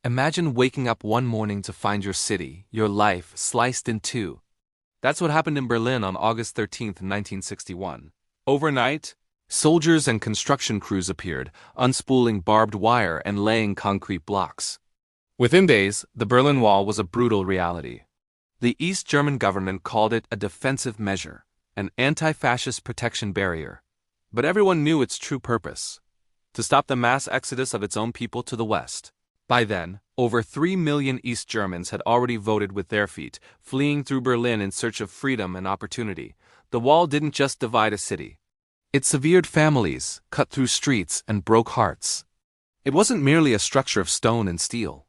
Imagine waking up one morning to find your city, your life, sliced in two. That's what happened in Berlin on August 13, 1961. Overnight, soldiers and construction crews appeared, unspooling barbed wire and laying concrete blocks. Within days, the Berlin Wall was a brutal reality. The East German government called it a defensive measure, an anti-fascist protection barrier. But everyone knew its true purpose: to stop the mass exodus of its own people to the West. By then, over 3 million East Germans had already voted with their feet, fleeing through Berlin in search of freedom and opportunity. The wall didn't just divide a city. It severed families, cut through streets, and broke hearts. It wasn't merely a structure of stone and steel.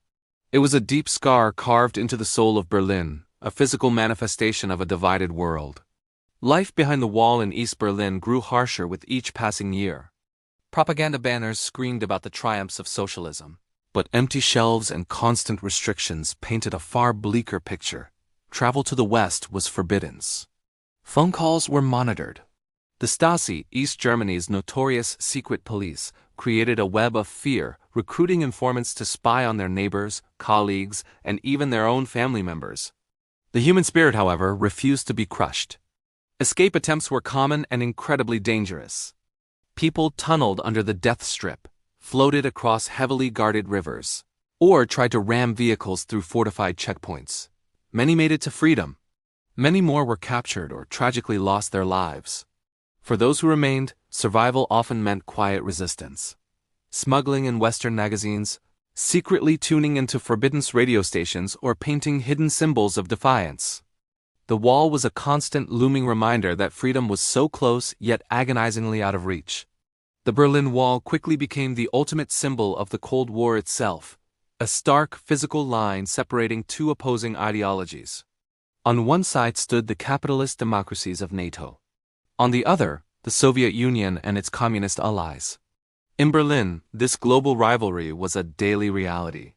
It was a deep scar carved into the soul of Berlin, a physical manifestation of a divided world. Life behind the wall in East Berlin grew harsher with each passing year. Propaganda banners screamed about the triumphs of socialism. But empty shelves and constant restrictions painted a far bleaker picture. Travel to the West was forbidden. Phone calls were monitored. The Stasi, East Germany's notorious secret police, created a web of fear, recruiting informants to spy on their neighbors, colleagues, and even their own family members. The human spirit, however, refused to be crushed. Escape attempts were common and incredibly dangerous. People tunneled under the death strip, floated across heavily guarded rivers, or tried to ram vehicles through fortified checkpoints. Many made it to freedom. Many more were captured or tragically lost their lives. For those who remained, survival often meant quiet resistance. Smuggling in Western magazines, secretly tuning into forbidden radio stations, or painting hidden symbols of defiance. The wall was a constant looming reminder that freedom was so close yet agonizingly out of reach. The Berlin Wall quickly became the ultimate symbol of the Cold War itself, a stark physical line separating two opposing ideologies. On one side stood the capitalist democracies of NATO. On the other, the Soviet Union and its communist allies. In Berlin, this global rivalry was a daily reality.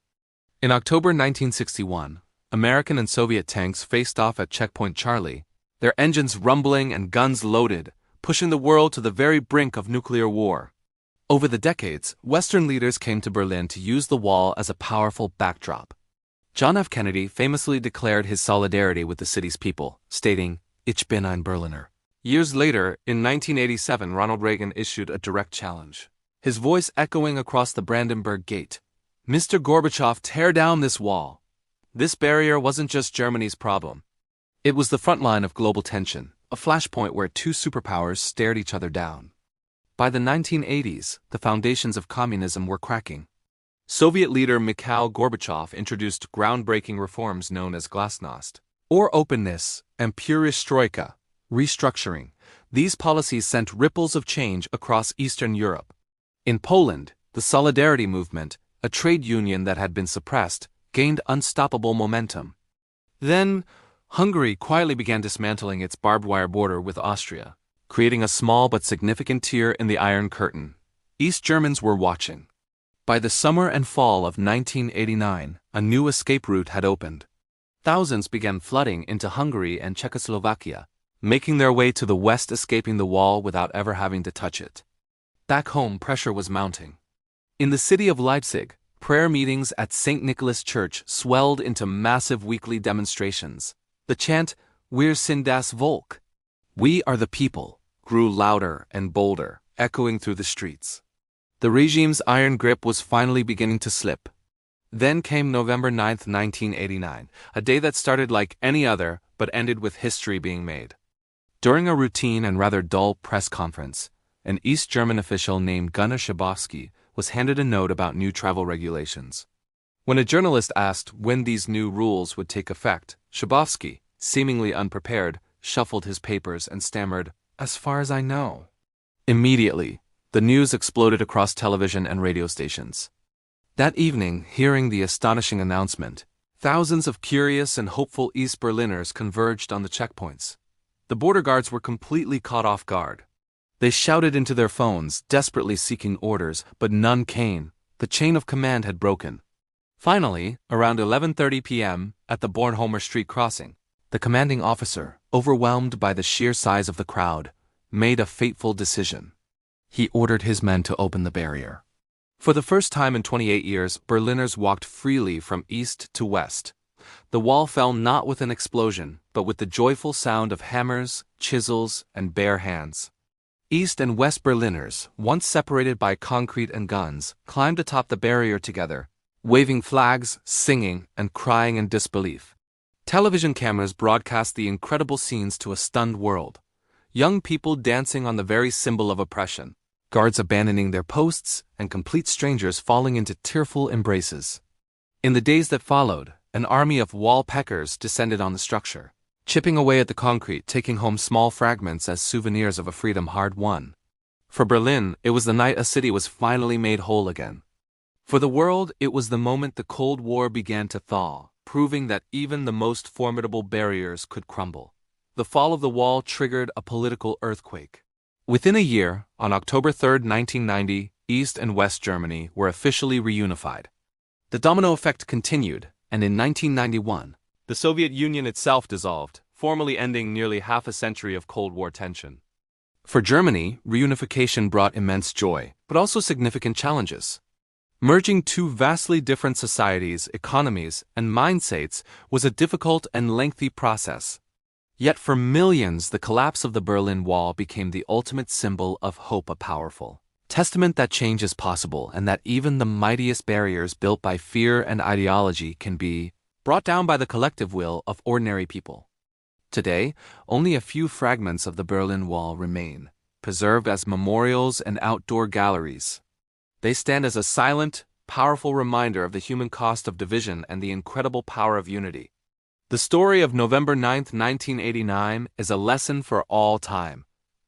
In October 1961, American and Soviet tanks faced off at Checkpoint Charlie, their engines rumbling and guns loaded, pushing the world to the very brink of nuclear war. Over the decades, Western leaders came to Berlin to use the wall as a powerful backdrop. John F. Kennedy famously declared his solidarity with the city's people, stating, "Ich bin ein Berliner." Years later, in 1987, Ronald Reagan issued a direct challenge, his voice echoing across the Brandenburg Gate. "Mr. Gorbachev, tear down this wall." This barrier wasn't just Germany's problem. It was the front line of global tension, a flashpoint where two superpowers stared each other down. By the 1980s, the foundations of communism were cracking. Soviet leader Mikhail Gorbachev introduced groundbreaking reforms known as glasnost, or openness, and perestroika, restructuring. These policies sent ripples of change across Eastern Europe. In Poland, the Solidarity movement, a trade union that had been suppressed, gained unstoppable momentum. Then, Hungary quietly began dismantling its barbed wire border with Austria, creating a small but significant tear in the Iron Curtain. East Germans were watching. By the summer and fall of 1989, a new escape route had opened. Thousands began flooding into Hungary and Czechoslovakia, making their way to the west, escaping the wall without ever having to touch it. Back home, pressure was mounting. In the city of Leipzig, prayer meetings at St. Nicholas Church swelled into massive weekly demonstrations. The chant, "Wir sind das Volk," "We are the people," grew louder and bolder, echoing through the streets. The regime's iron grip was finally beginning to slip. Then came November 9, 1989, a day that started like any other but ended with history being made. During a routine and rather dull press conference, an East German official named Gunnar Schabowski was handed a note about new travel regulations. When a journalist asked when these new rules would take effect, Schabowski, seemingly unprepared, shuffled his papers and stammered, "As far as I know." Immediately, the news exploded across television and radio stations. That evening, hearing the astonishing announcement, thousands of curious and hopeful East Berliners converged on the checkpoints. The border guards were completely caught off guard. They shouted into their phones, desperately seeking orders, but none came. The chain of command had broken. Finally, around 11:30 p.m., at the Bornholmer Street crossing, the commanding officer, overwhelmed by the sheer size of the crowd, made a fateful decision. He ordered his men to open the barrier. For the first time in 28 years, Berliners walked freely from east to west. The wall fell not with an explosion, but with the joyful sound of hammers, chisels, and bare hands. East and West Berliners, once separated by concrete and guns, climbed atop the barrier together, waving flags, singing, and crying in disbelief. Television cameras broadcast the incredible scenes to a stunned world. Young people dancing on the very symbol of oppression, guards abandoning their posts, and complete strangers falling into tearful embraces. In the days that followed, an army of wall peckers descended on the structure, chipping away at the concrete, taking home small fragments as souvenirs of a freedom hard won. For Berlin, it was the night a city was finally made whole again. For the world, it was the moment the Cold War began to thaw, proving that even the most formidable barriers could crumble. The fall of the wall triggered a political earthquake. Within a year, on October 3, 1990, East and West Germany were officially reunified. The domino effect continued, and in 1991, the Soviet Union itself dissolved, formally ending nearly half a century of Cold War tension. For Germany, reunification brought immense joy, but also significant challenges. Merging two vastly different societies, economies, and mindsets was a difficult and lengthy process. Yet for millions, the collapse of the Berlin Wall became the ultimate symbol of hope, a powerful testament that change is possible and that even the mightiest barriers built by fear and ideology can be brought down by the collective will of ordinary people. Today, only a few fragments of the Berlin Wall remain, preserved as memorials and outdoor galleries. They stand as a silent, powerful reminder of the human cost of division and the incredible power of unity. The story of November 9, 1989 is a lesson for all time.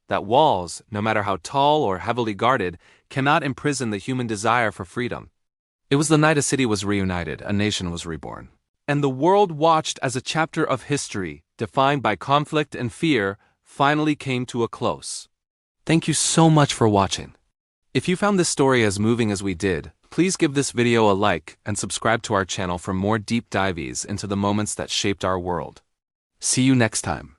That walls, no matter how tall or heavily guarded, cannot imprison the human desire for freedom. It was the night a city was reunited, a nation was reborn. And the world watched as a chapter of history, defined by conflict and fear, finally came to a close. Thank you so much for watching. If you found this story as moving as we did, please give this video a like and subscribe to our channel for more deep dives into the moments that shaped our world. See you next time.